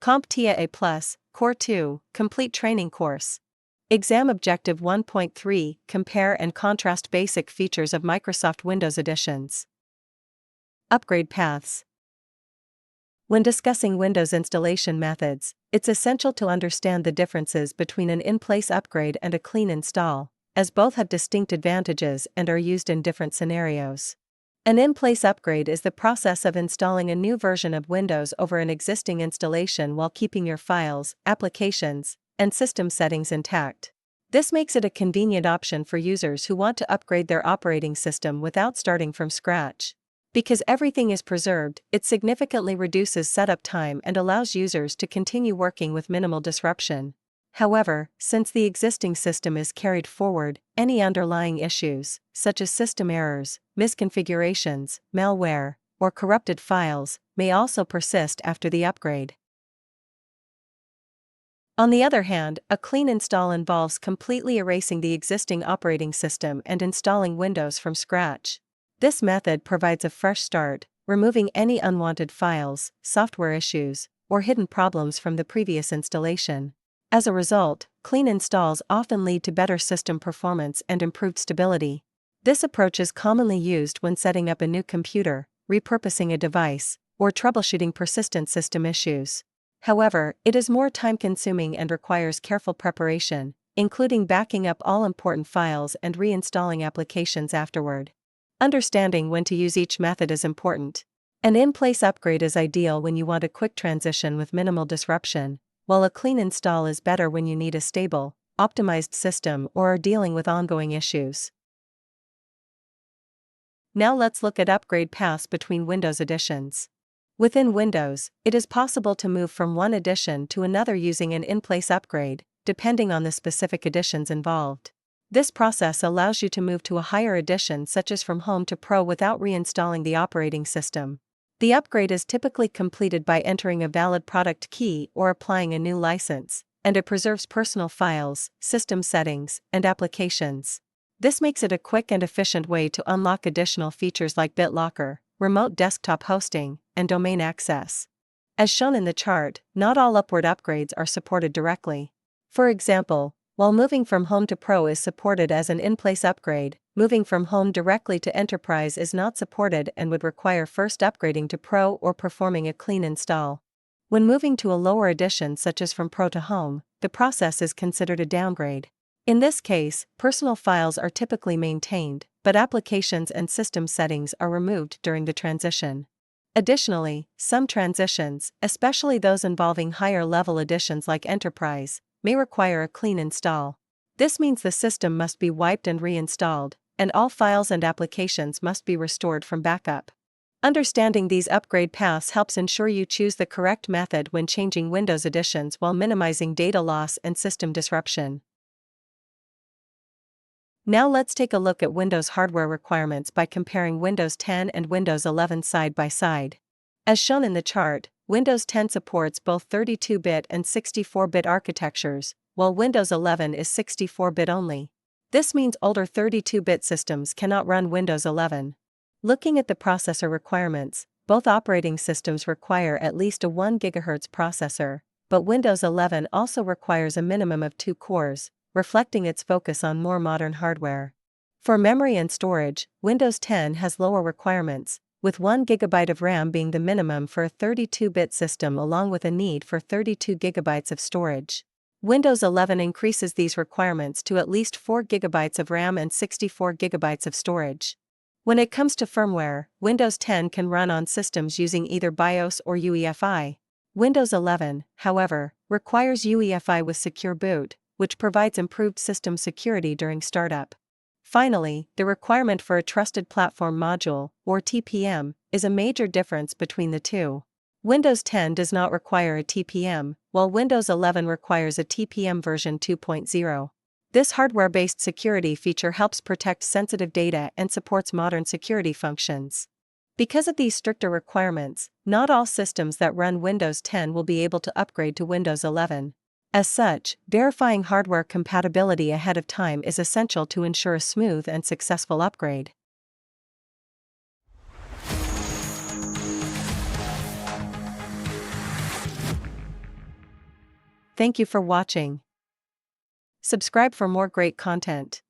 CompTIA A Core 2 Complete Training Course. Exam Objective 1.3 Compare and contrast basic features of Microsoft Windows editions. Upgrade paths. When discussing Windows installation methods, it's essential to understand the differences between an in-place upgrade and a clean install, as both have distinct advantages and are used in different scenarios. An in-place upgrade is the process of installing a new version of Windows over an existing installation while keeping your files, applications, and system settings intact. This makes it a convenient option for users who want to upgrade their operating system without starting from scratch. Because everything is preserved, it significantly reduces setup time and allows users to continue working with minimal disruption. However, since the existing system is carried forward, any underlying issues, such as system errors, misconfigurations, malware, or corrupted files, may also persist after the upgrade. On the other hand, a clean install involves completely erasing the existing operating system and installing Windows from scratch. This method provides a fresh start, removing any unwanted files, software issues, or hidden problems from the previous installation. As a result, clean installs often lead to better system performance and improved stability. This approach is commonly used when setting up a new computer, repurposing a device, or troubleshooting persistent system issues. However, it is more time-consuming and requires careful preparation, including backing up all important files and reinstalling applications afterward. Understanding when to use each method is important. An in-place upgrade is ideal when you want a quick transition with minimal disruption, while a clean install is better when you need a stable, optimized system or are dealing with ongoing issues. Now let's look at upgrade paths between Windows editions. Within Windows, it is possible to move from one edition to another using an in-place upgrade, depending on the specific editions involved. This process allows you to move to a higher edition such as from Home to Pro without reinstalling the operating system. The upgrade is typically completed by entering a valid product key or applying a new license, and it preserves personal files, system settings, and applications. This makes it a quick and efficient way to unlock additional features like BitLocker, remote desktop hosting, and domain access. As shown in the chart, not all upward upgrades are supported directly. For example, while moving from Home to Pro is supported as an in-place upgrade, moving from Home directly to Enterprise is not supported and would require first upgrading to Pro or performing a clean install. When moving to a lower edition such as from Pro to Home, the process is considered a downgrade. In this case, personal files are typically maintained, but applications and system settings are removed during the transition. Additionally, some transitions, especially those involving higher-level editions like Enterprise, may require a clean install. This means the system must be wiped and reinstalled, and all files and applications must be restored from backup. Understanding these upgrade paths helps ensure you choose the correct method when changing Windows editions while minimizing data loss and system disruption. Now let's take a look at Windows hardware requirements by comparing Windows 10 and Windows 11 side by side. As shown in the chart, Windows 10 supports both 32-bit and 64-bit architectures, while Windows 11 is 64-bit only. This means older 32-bit systems cannot run Windows 11. Looking at the processor requirements, both operating systems require at least a 1 GHz processor, but Windows 11 also requires a minimum of 2 cores, reflecting its focus on more modern hardware. For memory and storage, Windows 10 has lower requirements, with 1 GB of RAM being the minimum for a 32-bit system along with a need for 32 GB of storage. Windows 11 increases these requirements to at least 4 GB of RAM and 64 GB of storage. When it comes to firmware, Windows 10 can run on systems using either BIOS or UEFI. Windows 11, however, requires UEFI with Secure Boot, which provides improved system security during startup. Finally, the requirement for a Trusted Platform Module, or TPM, is a major difference between the two. Windows 10 does not require a TPM, while Windows 11 requires a TPM version 2.0. This hardware-based security feature helps protect sensitive data and supports modern security functions. Because of these stricter requirements, not all systems that run Windows 10 will be able to upgrade to Windows 11. As such, verifying hardware compatibility ahead of time is essential to ensure a smooth and successful upgrade. Thank you for watching. Subscribe for more great content.